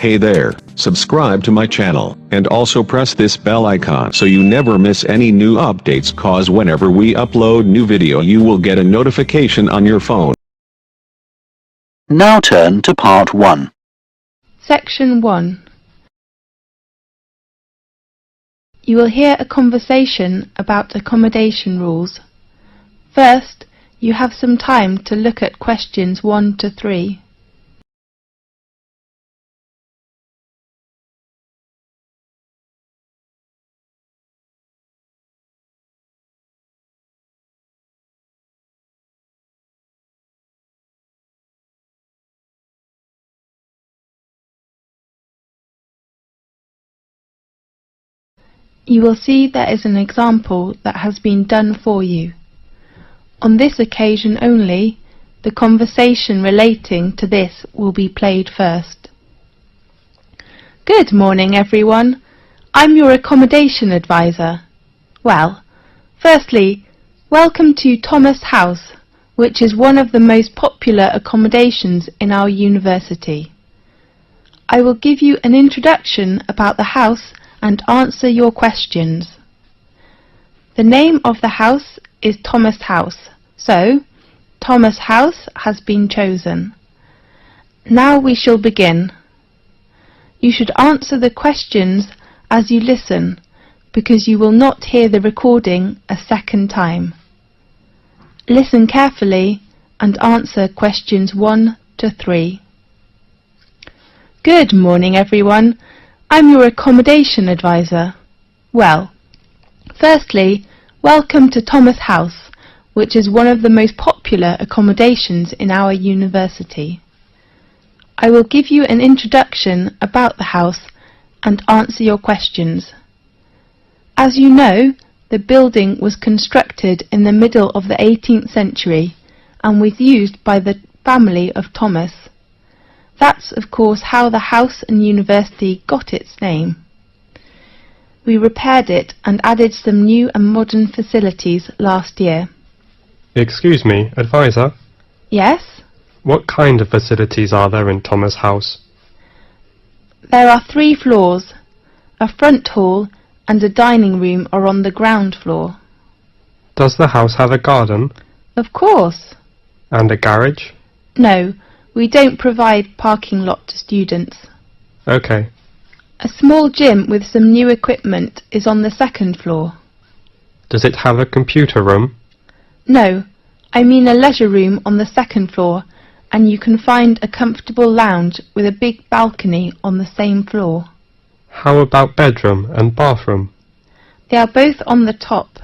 Hey there, subscribe to my channel, and also press this bell icon so you never miss any new updates, cause whenever we upload new video you will get a notification on your phone. Now turn to Part 1. Section 1. You will hear a conversation about accommodation rules. First, you have some time to look at questions 1 to 3. You will see there is an example that has been done for you. On this occasion only, the conversation relating to this will be played first. Good morning, everyone. I'm your accommodation advisor. Well, firstly, welcome to Thomas House, which is one of the most popular accommodations in our university. I will give you an introduction about the house and answer your questions. The name of the house is Thomas House, so Thomas House has been chosen. Now we shall begin. You should answer the questions as you listen, because you will not hear the recording a second time. Listen carefully and answer questions 1 to 3. Good morning, everyone. I'm your accommodation advisor. Well, firstly, welcome to Thomas House, which is one of the most popular accommodations in our university. I will give you an introduction about the house and answer your questions. As you know, the building was constructed in the middle of the 18th century and was used by the family of Thomas. That's, of course, how the house and university got its name. We repaired it and added some new and modern facilities last year. Excuse me, advisor? Yes? What kind of facilities are there in Thomas House? There are 3 floors. A front hall and a dining room are on the ground floor. Does the house have a garden? Of course. And a garage? No, we don't provide parking lot to students. Okay. A small gym with some new equipment is on the 2nd floor. Does it have a computer room? No, I mean a leisure room on the 2nd floor, and you can find a comfortable lounge with a big balcony on the same floor. How about bedroom and bathroom? They are both on the top.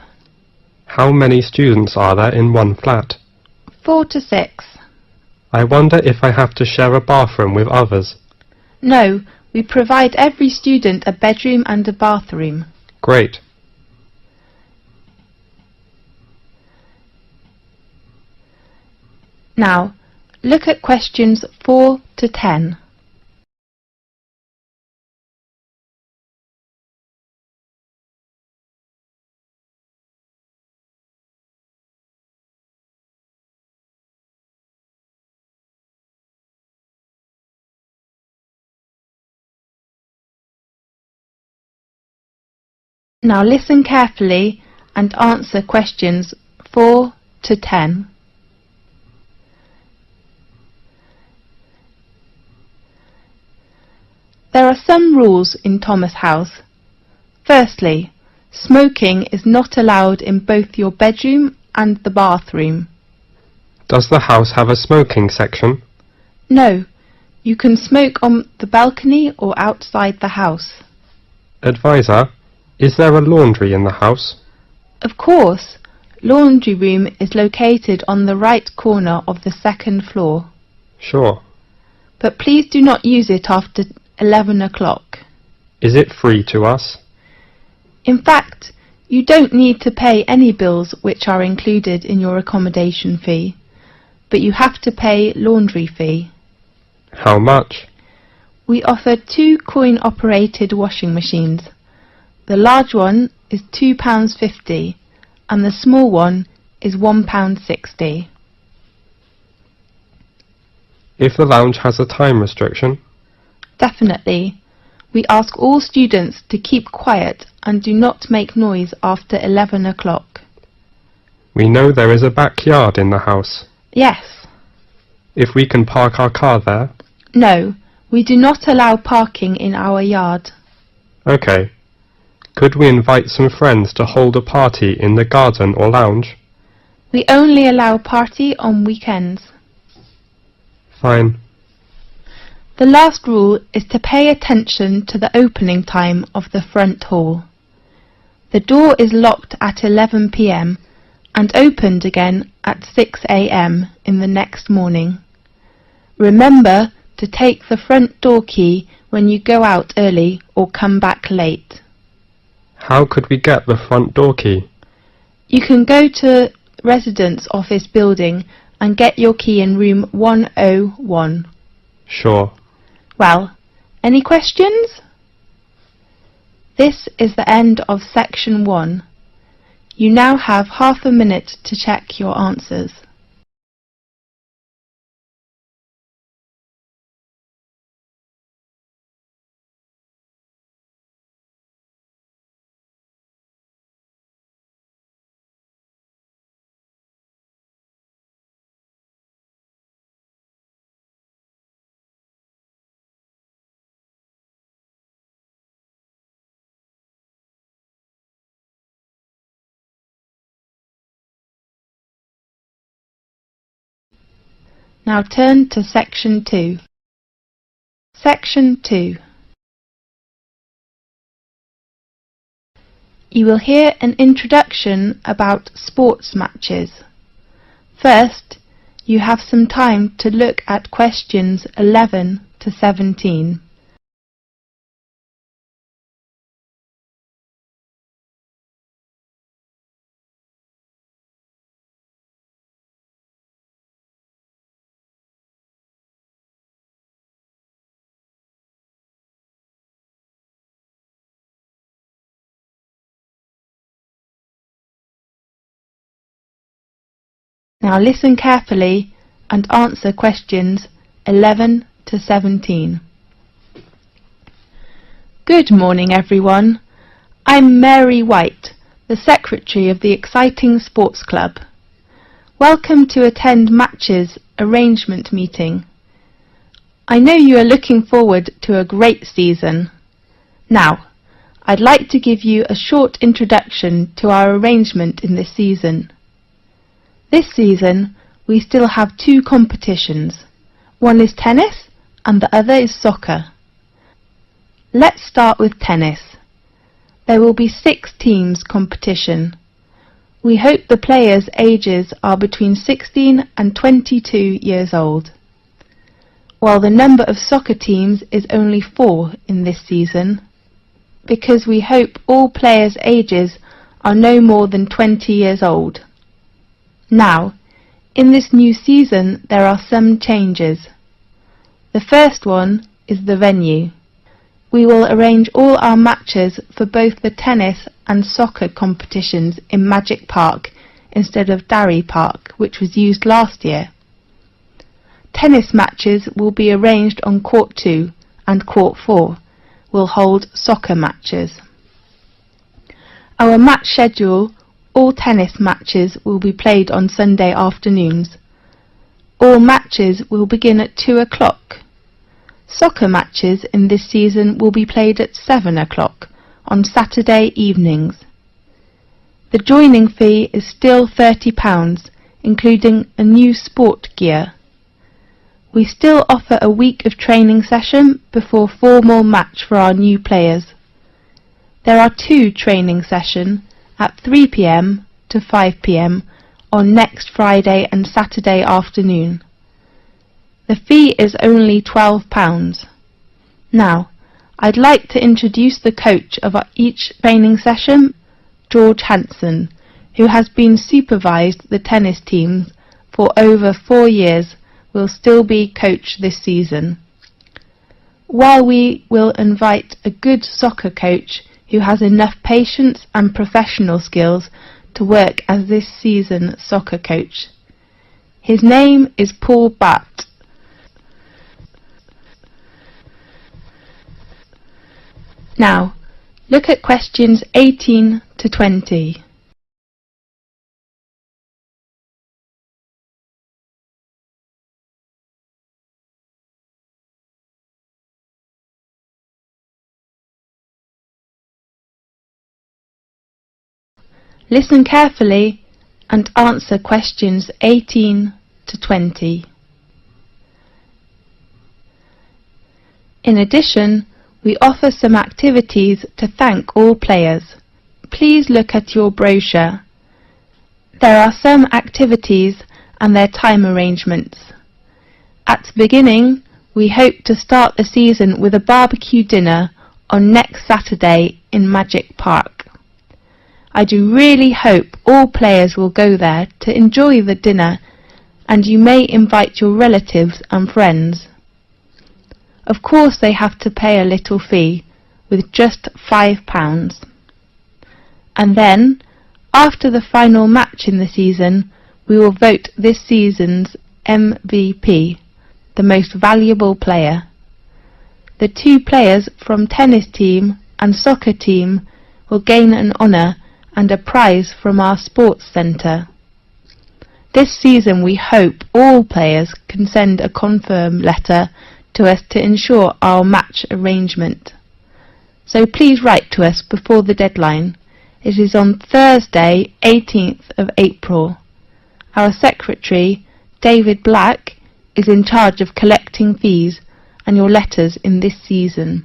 How many students are there in one flat? 4 to 6. I wonder if I have to share a bathroom with others. No, we provide every student a bedroom and a bathroom. Great. Now, look at questions 4 to 10. Now listen carefully and answer questions 4 to 10. There are some rules in Thomas House. Firstly, smoking is not allowed in both your bedroom and the bathroom. Does the house have a smoking section? No, you can smoke on the balcony or outside the house. Advisor, is there a laundry in the house? Of course, laundry room is located on the right corner of the 2nd floor. Sure. But please do not use it after 11 o'clock. Is it free to us? In fact, you don't need to pay any bills which are included in your accommodation fee, but you have to pay laundry fee. How much? We offer 2 coin-operated washing machines. The large one is £2.50 and the small one is £1.60. If the lounge has a time restriction? Definitely. We ask all students to keep quiet and do not make noise after 11 o'clock. We know there is a backyard in the house. Yes. If we can park our car there? No, we do not allow parking in our yard. OK. Could we invite some friends to hold a party in the garden or lounge? We only allow party on weekends. Fine. The last rule is to pay attention to the opening time of the front hall. The door is locked at 11 p.m. and opened again at 6 a.m. in the next morning. Remember to take the front door key when you go out early or come back late. How could we get the front door key? You can go to Residence Office building and get your key in room 101. Sure. Well, any questions? This is the end of section 1. You now have half a minute to check your answers. Now turn to section 2. Section 2. You will hear an introduction about sports matches. First, you have some time to look at questions 11 to 17. Now listen carefully and answer questions 11 to 17. Good morning, everyone. I'm Mary White, the Secretary of the exciting sports club. Welcome to attend Match's arrangement meeting. I know you are looking forward to a great season. Now, I'd like to give you a short introduction to our arrangement in this season. This season, we still have 2 competitions. One is tennis and the other is soccer. Let's start with tennis. There will be 6 teams competition. We hope the players' ages are between 16 and 22 years old. While the number of soccer teams is only 4 in this season, because we hope all players' ages are no more than 20 years old. Now, in this new season there are some changes. The first one is the venue. We will arrange all our matches for both the tennis and soccer competitions in Magic Park instead of Darry Park, which was used last year. Tennis matches will be arranged on Court 2 and Court 4 will hold soccer matches. Our match schedule: all tennis matches will be played on Sunday afternoons. All matches will begin at 2 o'clock. Soccer matches in this season will be played at 7 o'clock on Saturday evenings. The joining fee is still £30, including a new sport gear. We still offer a week of training session before formal match for our new players. There are 2 training sessions at 3 p.m. to 5 p.m. on next Friday and Saturday afternoon. The fee is only £12. Now, I'd like to introduce the coach of each training session, George Hanson, who has been supervised the tennis teams for over 4 years, will still be coach this season. While we will invite a good soccer coach who has enough patience and professional skills to work as this season's soccer coach. His name is Paul Batt. Now, look at questions 18 to 20. Listen carefully and answer questions 18 to 20. In addition, we offer some activities to thank all players. Please look at your brochure. There are some activities and their time arrangements. At the beginning, we hope to start the season with a barbecue dinner on next Saturday in Magic Park. I do really hope all players will go there to enjoy the dinner, and you may invite your relatives and friends. Of course they have to pay a little fee, with just £5. And then, after the final match in the season, we will vote this season's MVP, the most valuable player. The 2 players from tennis team and soccer team will gain an honour and a prize from our sports centre. This season we hope all players can send a confirm letter to us to ensure our match arrangement. So please write to us before the deadline. It is on Thursday, 18th of April. Our secretary, David Black, is in charge of collecting fees and your letters in this season.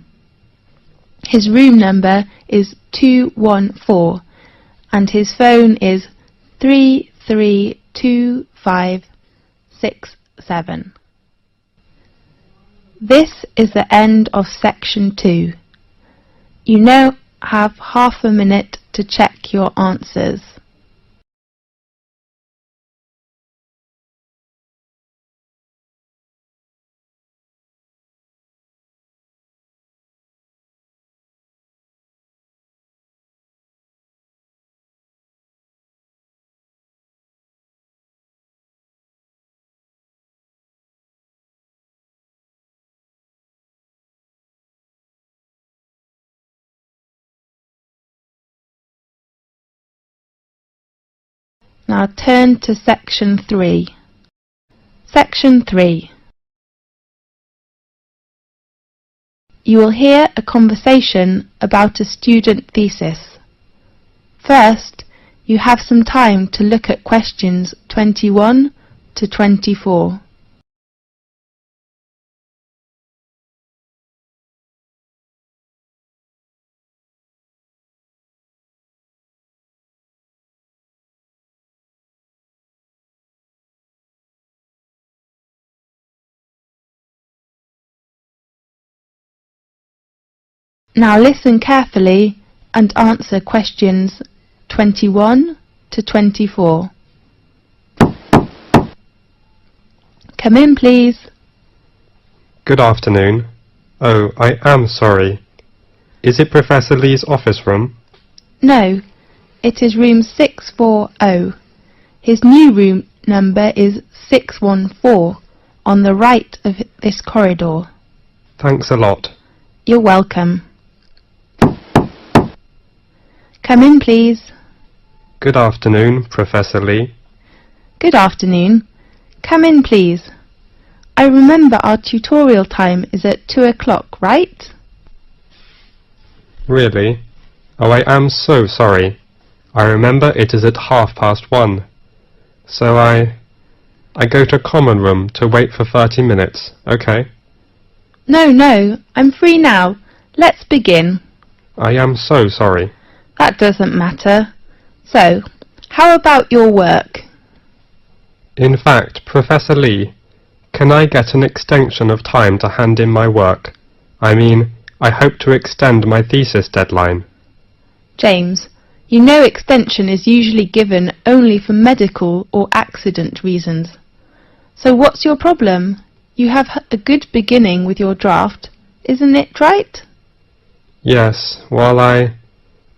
His room number is 214 and his phone is 332567. This is the end of section 2. You now have half a minute to check your answers. Now turn to section 3. Section 3. You will hear a conversation about a student thesis. First, you have some time to look at questions 21 to 24. Now listen carefully and answer questions 21 to 24. Come in, please. Good afternoon. Oh, I am sorry. Is it Professor Lee's office room? No, it is room 640. His new room number is 614 on the right of this corridor. Thanks a lot. You're welcome. Come in, please. Good afternoon, Professor Lee. Good afternoon. Come in, please. I remember our tutorial time is at 2 o'clock, right? Really? Oh, I am so sorry. I remember it is at 1:30. So I go to common room to wait for 30 minutes, okay? No, I'm free now. Let's begin. I am so sorry. That doesn't matter. So, how about your work? In fact, Professor Lee, can I get an extension of time to hand in my work? I mean, I hope to extend my thesis deadline. James, you know extension is usually given only for medical or accident reasons. So what's your problem? You have a good beginning with your draft, isn't it right? Yes, well,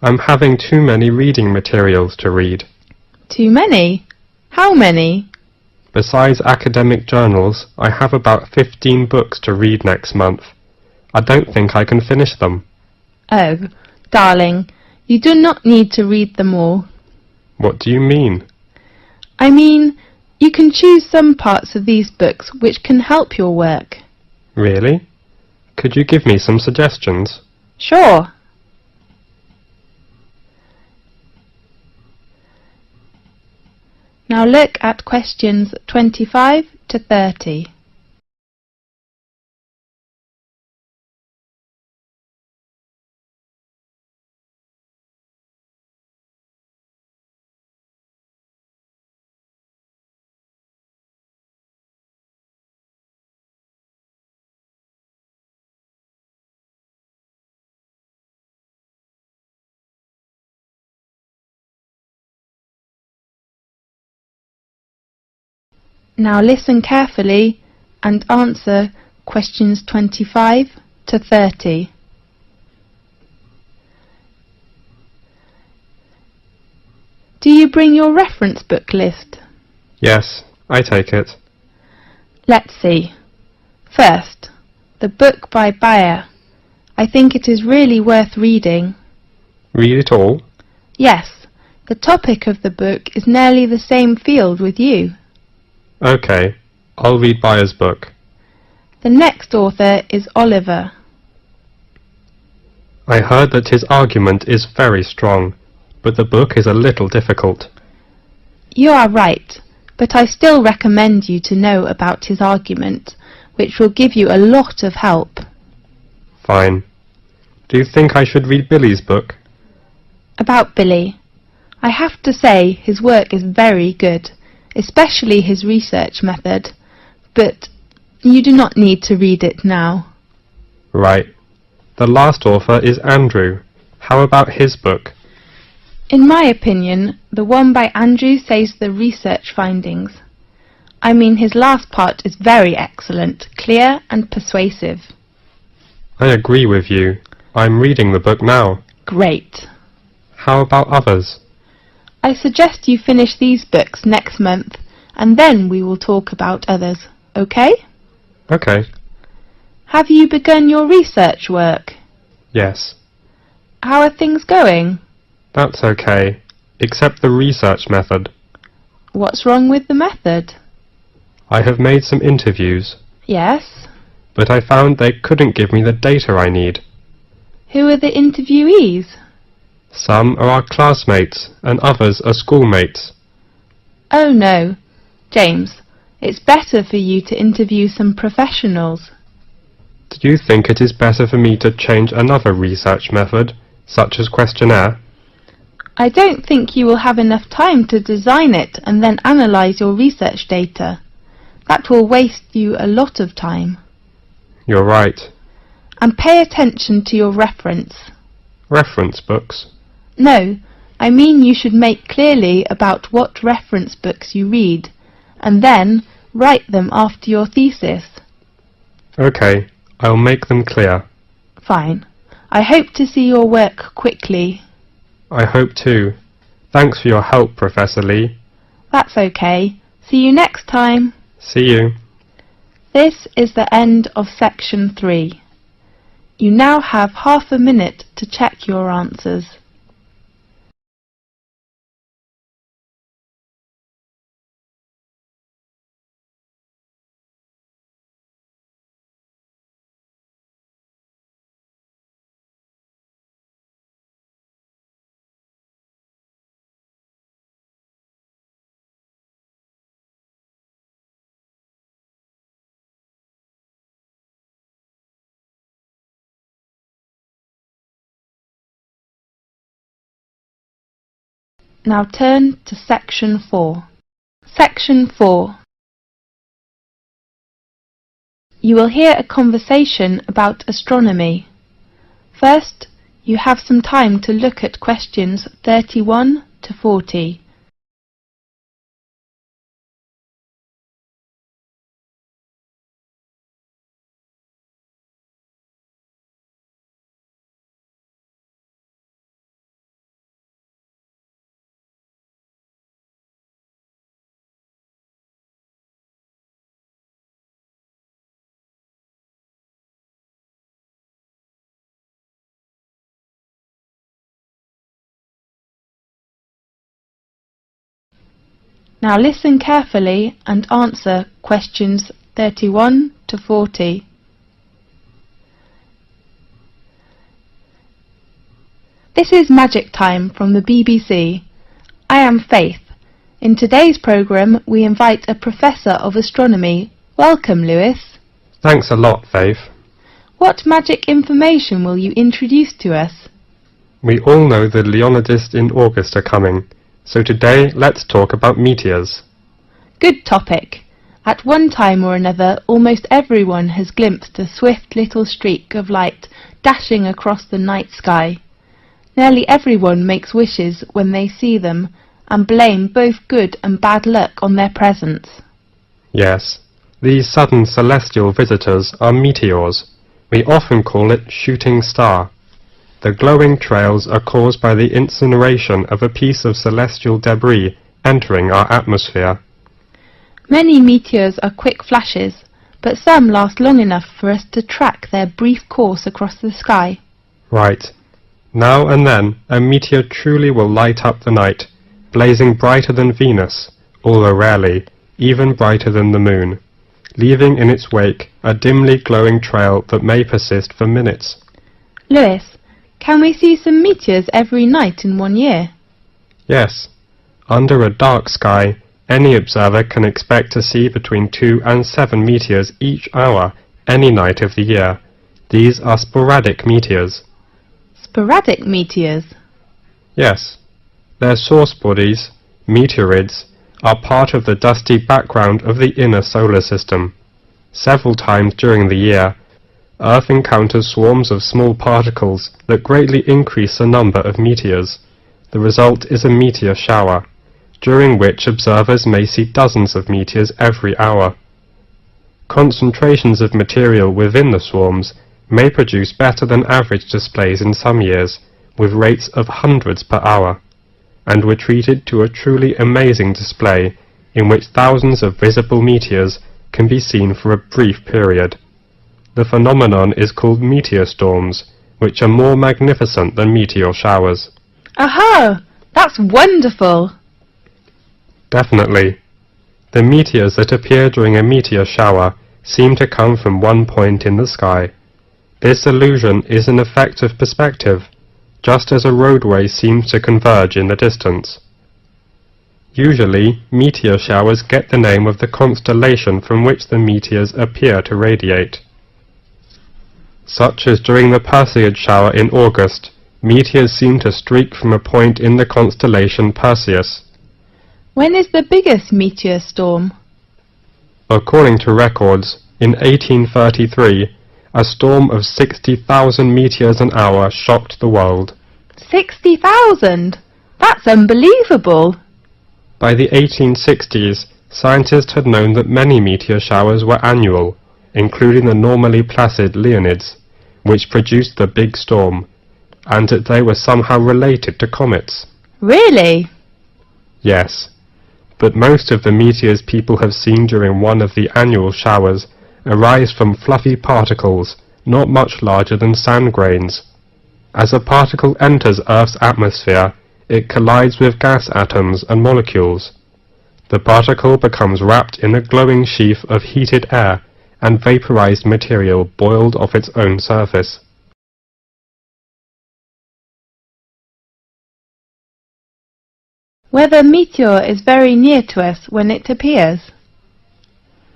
I'm having too many reading materials to read. Too many? How many? Besides academic journals, I have about 15 books to read next month. I don't think I can finish them. Oh, darling, you do not need to read them all. What do you mean? I mean, you can choose some parts of these books which can help your work. Really? Could you give me some suggestions? Sure. Now look at questions 25 to 30. Now listen carefully and answer questions 25 to 30. Do you bring your reference book list? Yes, I take it. Let's see. First, the book by Bayer. I think it is really worth reading. Read it all? Yes, the topic of the book is nearly the same field with you. Okay, I'll read Bayer's book. The next author is Oliver. I heard that his argument is very strong, but the book is a little difficult. You are right, but I still recommend you to know about his argument, which will give you a lot of help. Fine. Do you think I should read Billy's book? About Billy. I have to say his work is very good, especially his research method, but you do not need to read it now. Right. The last author is Andrew. How about his book? In my opinion, the one by Andrew says the research findings. I mean, his last part is very excellent, clear and persuasive. I agree with you. I'm reading the book now. Great. How about others? I suggest you finish these books next month, and then we will talk about others, okay? Okay. Have you begun your research work? Yes. How are things going? That's okay, except the research method. What's wrong with the method? I have made some interviews, Yes. but I found they couldn't give me the data I need. Who are the interviewees? Some are our classmates and others are schoolmates. Oh no. James, it's better for you to interview some professionals. Do you think it is better for me to change another research method, such as questionnaire? I don't think you will have enough time to design it and then analyse your research data. That will waste you a lot of time. You're right. And pay attention to your reference. Reference books? No, I mean you should make clearly about what reference books you read, and then write them after your thesis. Okay, I'll make them clear. Fine. I hope to see your work quickly. I hope too. Thanks for your help, Professor Lee. That's okay. See you next time. See you. This is the end of section 3. You now have half a minute to check your answers. Now turn to section 4. Section 4. You will hear a conversation about astronomy. First, you have some time to look at questions 31 to 40. Now listen carefully and answer questions 31 to 40. This is Magic Time from the BBC. I am Faith. In today's programme we invite a Professor of Astronomy. Welcome, Lewis. Thanks a lot, Faith. What magic information will you introduce to us? We all know the Leonidas in August are coming, so today let's talk about meteors. Good topic. At one time or another, almost everyone has glimpsed a swift little streak of light dashing across the night sky. Nearly everyone makes wishes when they see them and blame both good and bad luck on their presence. Yes, these sudden celestial visitors are meteors. We often call it shooting star. The glowing trails are caused by the incineration of a piece of celestial debris entering our atmosphere. Many meteors are quick flashes, but some last long enough for us to track their brief course across the sky. Right. Now and then a meteor truly will light up the night, blazing brighter than Venus, although rarely, even brighter than the moon, leaving in its wake a dimly glowing trail that may persist for minutes. Lewis, can we see some meteors every night in 1 year? Yes. Under a dark sky, any observer can expect to see between 2 and 7 meteors each hour, any night of the year. These are sporadic meteors. Sporadic meteors? Yes. Their source bodies, meteorids, are part of the dusty background of the inner solar system. Several times during the year, Earth encounters swarms of small particles that greatly increase the number of meteors. The result is a meteor shower, during which observers may see dozens of meteors every hour. Concentrations of material within the swarms may produce better than average displays in some years, with rates of hundreds per hour, and were treated to a truly amazing display in which thousands of visible meteors can be seen for a brief period. The phenomenon is called meteor storms, which are more magnificent than meteor showers. Aha! That's wonderful! Definitely. The meteors that appear during a meteor shower seem to come from one point in the sky. This illusion is an effect of perspective, just as a roadway seems to converge in the distance. Usually, meteor showers get the name of the constellation from which the meteors appear to radiate. Such as during the Perseid shower in August, meteors seem to streak from a point in the constellation Perseus. When is the biggest meteor storm? According to records, in 1833, a storm of 60,000 meteors an hour shocked the world. 60,000? That's unbelievable! By the 1860s, scientists had known that many meteor showers were annual, including the normally placid Leonids, which produced the big storm, and that they were somehow related to comets. Really? Yes, but most of the meteors people have seen during one of the annual showers arise from fluffy particles not much larger than sand grains. As a particle enters Earth's atmosphere, it collides with gas atoms and molecules. The particle becomes wrapped in a glowing sheath of heated air and vaporized material boiled off its own surface. Whether meteor is very near to us when it appears?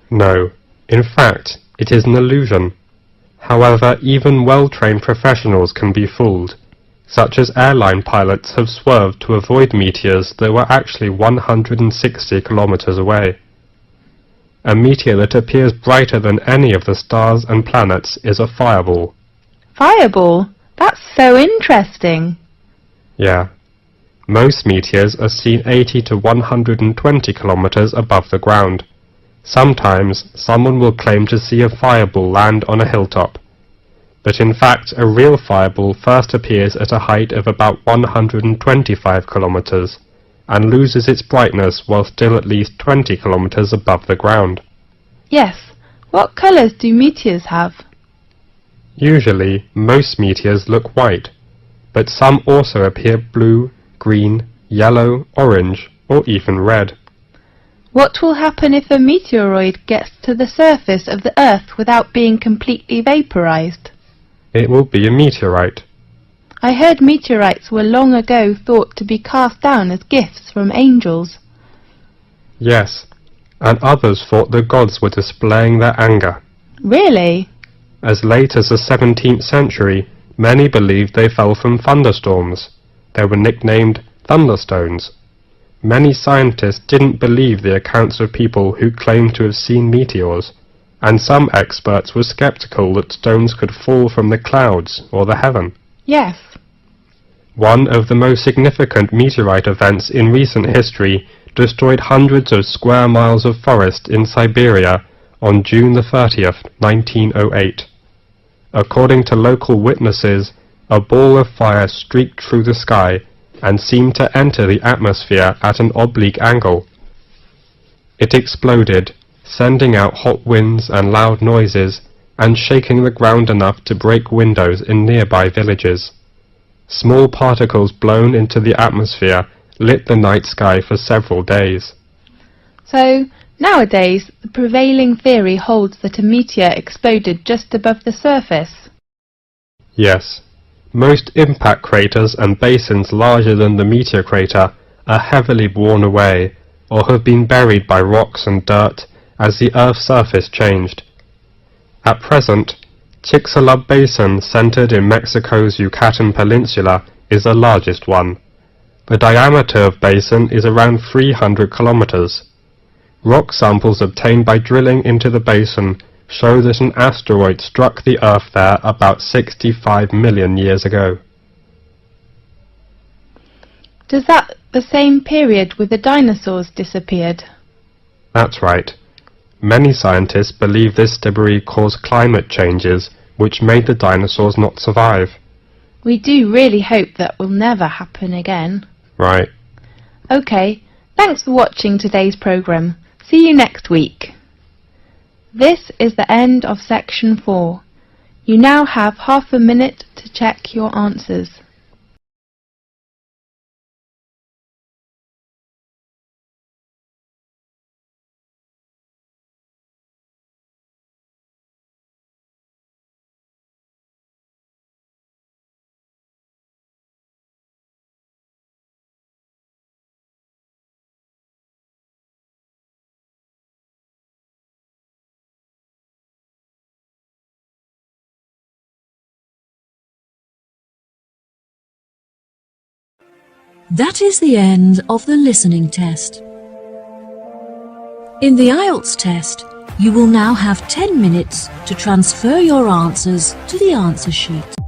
No. In fact, it is an illusion. However, even well-trained professionals can be fooled, such as airline pilots have swerved to avoid meteors that were actually 160 kilometers away. A meteor that appears brighter than any of the stars and planets is a fireball. Fireball? That's so interesting. Yeah. Most meteors are seen 80 to 120 kilometers above the ground. Sometimes someone will claim to see a fireball land on a hilltop, but in fact a real fireball first appears at a height of about 125 kilometers and loses its brightness while still at least 20 kilometers above the ground. Yes. What colours do meteors have? Usually, most meteors look white, but some also appear blue, green, yellow, orange, or even red. What will happen if a meteoroid gets to the surface of the Earth without being completely vaporized? It will be a meteorite. I heard meteorites were long ago thought to be cast down as gifts from angels. Yes, and others thought the gods were displaying their anger. Really? As late as the 17th century, many believed they fell from thunderstorms. They were nicknamed thunderstones. Many scientists didn't believe the accounts of people who claimed to have seen meteors, and some experts were skeptical that stones could fall from the clouds or the heaven. Yes. One of the most significant meteorite events in recent history destroyed hundreds of square miles of forest in Siberia on June the 30th, 1908. According to local witnesses, a ball of fire streaked through the sky and seemed to enter the atmosphere at an oblique angle. It exploded, sending out hot winds and loud noises, and shaking the ground enough to break windows in nearby villages. Small particles blown into the atmosphere lit the night sky for several days. So, nowadays, the prevailing theory holds that a meteor exploded just above the surface. Yes. Most impact craters and basins larger than the meteor crater are heavily worn away or have been buried by rocks and dirt as the Earth's surface changed. At present, Chicxulub Basin, centered in Mexico's Yucatan Peninsula, is the largest one. The diameter of basin is around 300 kilometers. Rock samples obtained by drilling into the basin show that an asteroid struck the Earth there about 65 million years ago. Does that the same period with the dinosaurs disappeared? That's right. Many scientists believe this debris caused climate changes which made the dinosaurs not survive. We do really hope that will never happen again. Right. OK, thanks for watching today's programme. See you next week. This is the end of section 4. You now have half a minute to check your answers. That is the end of the listening test. In the IELTS test, you will now have 10 minutes to transfer your answers to the answer sheet.